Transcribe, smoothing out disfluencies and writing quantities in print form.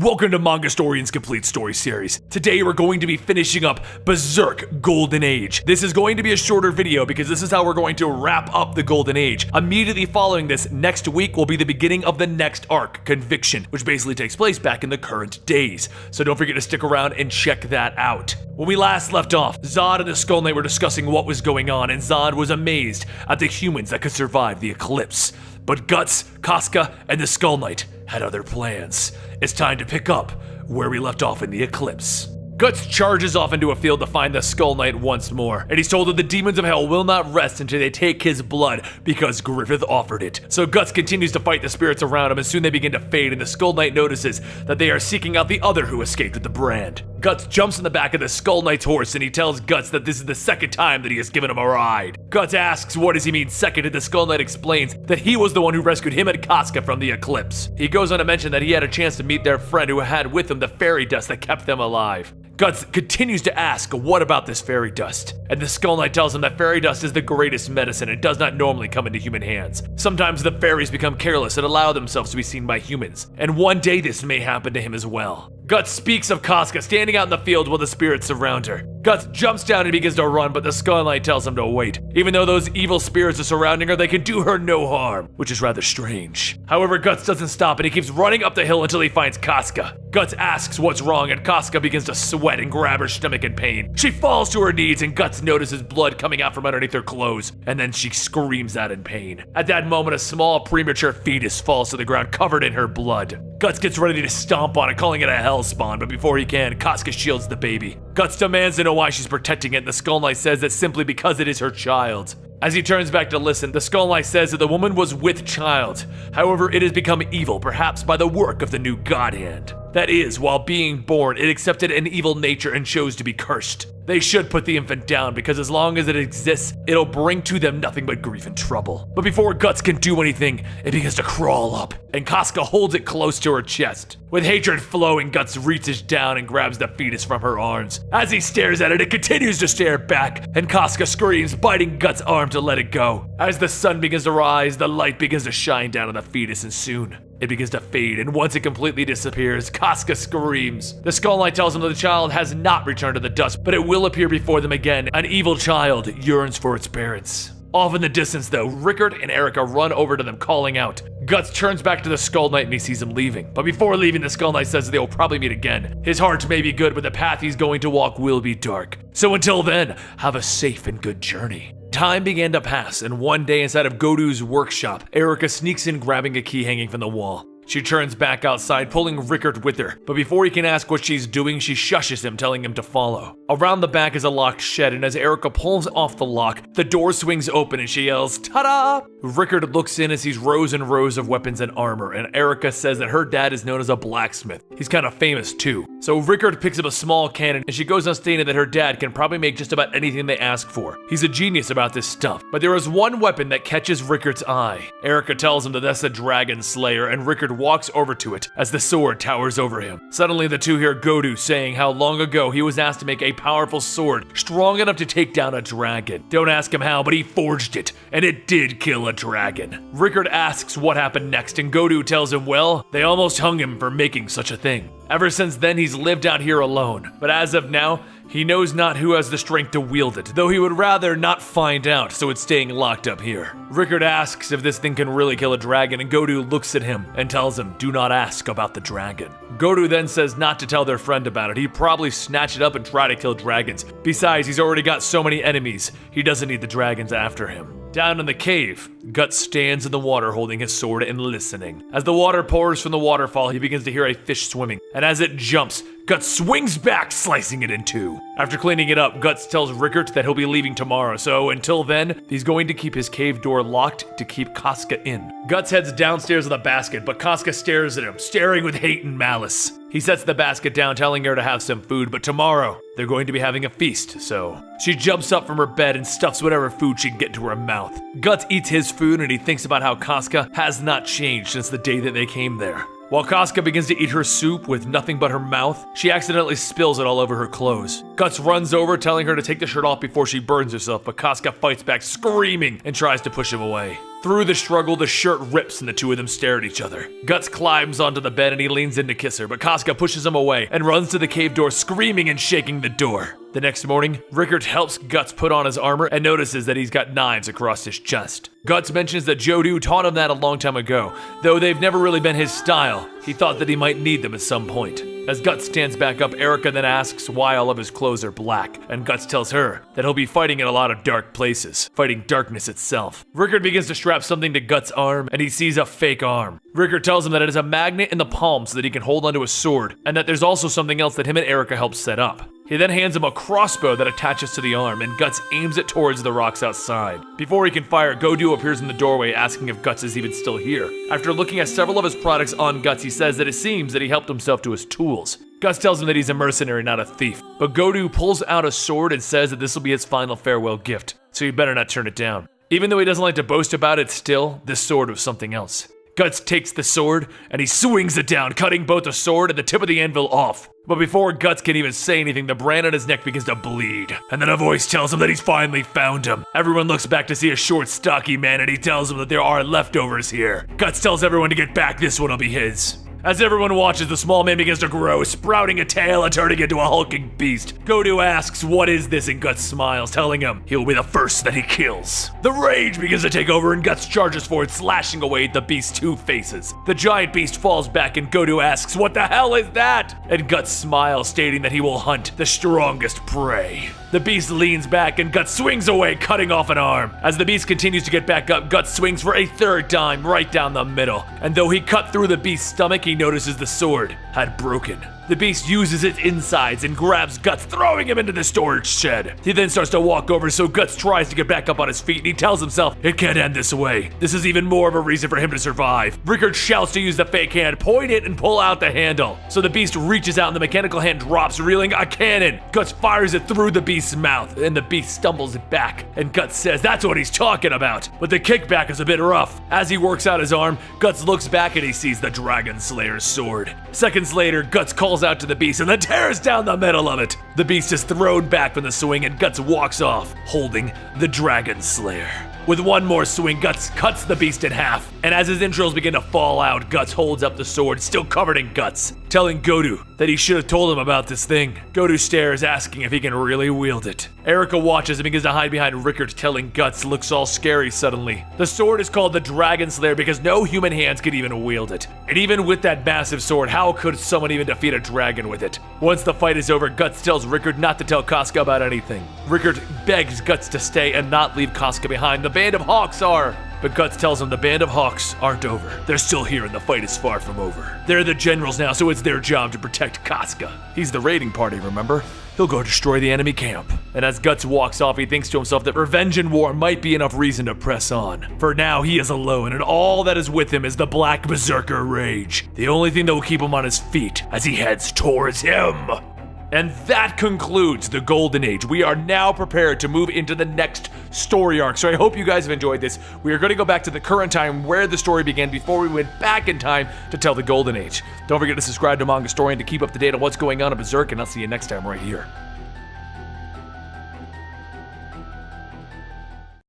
Welcome to Manga Historian's Complete Story Series. Today we're going to be finishing up Berserk Golden Age. This is going to be a shorter video because this is how we're going to wrap up the Golden Age. Immediately following this, next week will be the beginning of the next arc, Conviction, which basically takes place back in the current days. So don't forget to stick around and check that out. When we last left off, Zod and the Skull Knight were discussing what was going on, and Zod was amazed at the humans that could survive the eclipse. But Guts, Casca, and the Skull Knight had other plans. It's time to pick up where we left off in the eclipse. Guts charges off into a field to find the Skull Knight once more, and he's told that the demons of hell will not rest until they take his blood because Griffith offered it. So Guts continues to fight the spirits around him, and soon they begin to fade, and the Skull Knight notices that they are seeking out the other who escaped with the brand. Guts jumps in the back of the Skull Knight's horse, and he tells Guts that this is the second time that he has given him a ride. Guts asks what does he mean second, and the Skull Knight explains that he was the one who rescued him and Casca from the eclipse. He goes on to mention that he had a chance to meet their friend who had with him the fairy dust that kept them alive. Guts continues to ask what about this fairy dust, and the Skull Knight tells him that fairy dust is the greatest medicine and does not normally come into human hands. Sometimes the fairies become careless and allow themselves to be seen by humans, and one day this may happen to him as well. Guts speaks of Casca standing out in the field while the spirits surround her. Guts jumps down and begins to run, but the Skull Knight tells him to wait. Even though those evil spirits are surrounding her, they can do her no harm, which is rather strange. However, Guts doesn't stop and he keeps running up the hill until he finds Casca. Guts asks what's wrong and Casca begins to sweat and grab her stomach in pain. She falls to her knees and Guts notices blood coming out from underneath her clothes, and then she screams out in pain. At that moment, a small premature fetus falls to the ground covered in her blood. Guts gets ready to stomp on it, calling it a hellspawn, but before he can, Casca shields the baby. Guts demands to know why she's protecting it, and the Skull Knight says that simply because it is her child. As he turns back to listen, the Skull Knight says that the woman was with child. However, it has become evil, perhaps by the work of the new God Hand. That is, while being born, it accepted an evil nature and chose to be cursed. They should put the infant down because as long as it exists, it'll bring to them nothing but grief and trouble. But before Guts can do anything, it begins to crawl up, and Casca holds it close to her chest. With hatred flowing, Guts reaches down and grabs the fetus from her arms. As he stares at it, it continues to stare back, and Casca screams, biting Guts' arm to let it go. As the sun begins to rise, the light begins to shine down on the fetus, and soon it begins to fade, and once it completely disappears, Casca screams. The Skull Knight tells him that the child has not returned to the dust, but it will appear before them again. An evil child yearns for its parents. Off in the distance though, Rickard and Erica run over to them calling out. Guts turns back to the Skull Knight and he sees him leaving. But before leaving, the Skull Knight says that they will probably meet again. His heart may be good, but the path he's going to walk will be dark. So until then, have a safe and good journey. Time began to pass, and one day inside of Godu's workshop, Erica sneaks in grabbing a key hanging from the wall. She turns back outside, pulling Rickard with her, but before he can ask what she's doing, she shushes him, telling him to follow. Around the back is a locked shed, and as Erica pulls off the lock, the door swings open and she yells, "Ta-da!" Rickard looks in and sees rows and rows of weapons and armor, and Erica says that her dad is known as a blacksmith. He's kind of famous too. So Rickard picks up a small cannon, and she goes on stating that her dad can probably make just about anything they ask for. He's a genius about this stuff, but there is one weapon that catches Rickard's eye. Erica tells him that that's the Dragon Slayer, and Rickard walks over to it as the sword towers over him. Suddenly the two hear Godu saying how long ago he was asked to make a powerful sword strong enough to take down a dragon. Don't ask him how, but he forged it, and it did kill a dragon. Rickard asks what happened next, and Godu tells him, well, they almost hung him for making such a thing. Ever since then, he's lived out here alone, but as of now, he knows not who has the strength to wield it, though he would rather not find out, so it's staying locked up here. Rickard asks if this thing can really kill a dragon, and Godu looks at him and tells him, do not ask about the dragon. Godu then says not to tell their friend about it. He'd probably snatch it up and try to kill dragons. Besides, he's already got so many enemies, he doesn't need the dragons after him. Down in the cave, Guts stands in the water holding his sword and listening. As the water pours from the waterfall, he begins to hear a fish swimming, and as it jumps, Guts swings back, slicing it in two. After cleaning it up, Guts tells Rickard that he'll be leaving tomorrow, so until then, he's going to keep his cave door locked to keep Casca in. Guts heads downstairs with a basket, but Casca stares at him, staring with hate and malice. He sets the basket down, telling her to have some food, but tomorrow, they're going to be having a feast, so she jumps up from her bed and stuffs whatever food she can get into her mouth. Guts eats his food and he thinks about how Casca has not changed since the day that they came there. While Casca begins to eat her soup with nothing but her mouth, she accidentally spills it all over her clothes. Guts runs over, telling her to take the shirt off before she burns herself, but Casca fights back, screaming, and tries to push him away. Through the struggle, the shirt rips and the two of them stare at each other. Guts climbs onto the bed and he leans in to kiss her, but Casca pushes him away and runs to the cave door, screaming and shaking the door. The next morning, Rickard helps Guts put on his armor and notices that he's got knives across his chest. Guts mentions that Jodu taught him that a long time ago, though they've never really been his style. He thought that he might need them at some point. As Guts stands back up, Erica then asks why all of his clothes are black, and Guts tells her that he'll be fighting in a lot of dark places, fighting darkness itself. Rickard begins to strap something to Guts' arm, and he sees a fake arm. Rickard tells him that it is a magnet in the palm so that he can hold onto a sword, and that there's also something else that him and Erica helped set up. He then hands him a crossbow that attaches to the arm, and Guts aims it towards the rocks outside. Before he can fire, Godu appears in the doorway asking if Guts is even still here. After looking at several of his products on Guts, he says that it seems that he helped himself to his tools. Guts tells him that he's a mercenary, not a thief, but Godu pulls out a sword and says that this will be his final farewell gift, so he better not turn it down. Even though he doesn't like to boast about it still, this sword was something else. Guts takes the sword and he swings it down, cutting both the sword and the tip of the anvil off. But before Guts can even say anything, the brand on his neck begins to bleed. And then a voice tells him that he's finally found him. Everyone looks back to see a short, stocky man, and he tells them that there are leftovers here. Guts tells everyone to get back, this one will be his. As everyone watches, the small man begins to grow, sprouting a tail and turning into a hulking beast. Godu asks, what is this? And Guts smiles, telling him he'll be the first that he kills. The rage begins to take over and Guts charges forward, slashing away at the beast's two faces. The giant beast falls back and Godu asks, what the hell is that? And Guts smiles, stating that he will hunt the strongest prey. The beast leans back and Guts swings away, cutting off an arm. As the beast continues to get back up, Guts swings for a third time right down the middle. And though he cut through the beast's stomach, he notices the sword had broken. The beast uses its insides and grabs Guts, throwing him into the storage shed. He then starts to walk over, so Guts tries to get back up on his feet and he tells himself, it can't end this way. This is even more of a reason for him to survive. Rickard shouts to use the fake hand, point it and pull out the handle. So the beast reaches out and the mechanical hand drops, reeling a cannon. Guts fires it through the beast's mouth and the beast stumbles back. And Guts says that's what he's talking about. But the kickback is a bit rough. As he works out his arm, Guts looks back and he sees the Dragon Slayer's sword. Seconds later, Guts calls out to the beast and then tears down the middle of it. The beast is thrown back from the swing and Guts walks off, holding the Dragon Slayer. With one more swing, Guts cuts the beast in half, and as his entrails begin to fall out, Guts holds up the sword, still covered in guts, telling Godu that he should have told him about this thing. Godu stares, asking if he can really wield it. Erica watches and begins to hide behind Rickard, telling Guts looks all scary suddenly. The sword is called the Dragon Slayer because no human hands could even wield it. And even with that massive sword, how could someone even defeat a dragon with it? Once the fight is over, Guts tells Rickard not to tell Casca about anything. Rickard begs Guts to stay and not leave Casca behind. The band of Hawks are. But Guts tells him the band of Hawks aren't over. They're still here and the fight is far from over. They're the generals now, so it's their job to protect Casca. He's the raiding party, remember? He'll go destroy the enemy camp. And as Guts walks off, he thinks to himself that revenge and war might be enough reason to press on. For now, he is alone, and all that is with him is the Black Berserker Rage. The only thing that will keep him on his feet as he heads towards him. And that concludes the Golden Age. We are now prepared to move into the next story arc. So I hope you guys have enjoyed this. We are going to go back to the current time where the story began before we went back in time to tell the Golden Age. Don't forget to subscribe to Manga Historian to keep up to date on what's going on in Berserk, and I'll see you next time right here.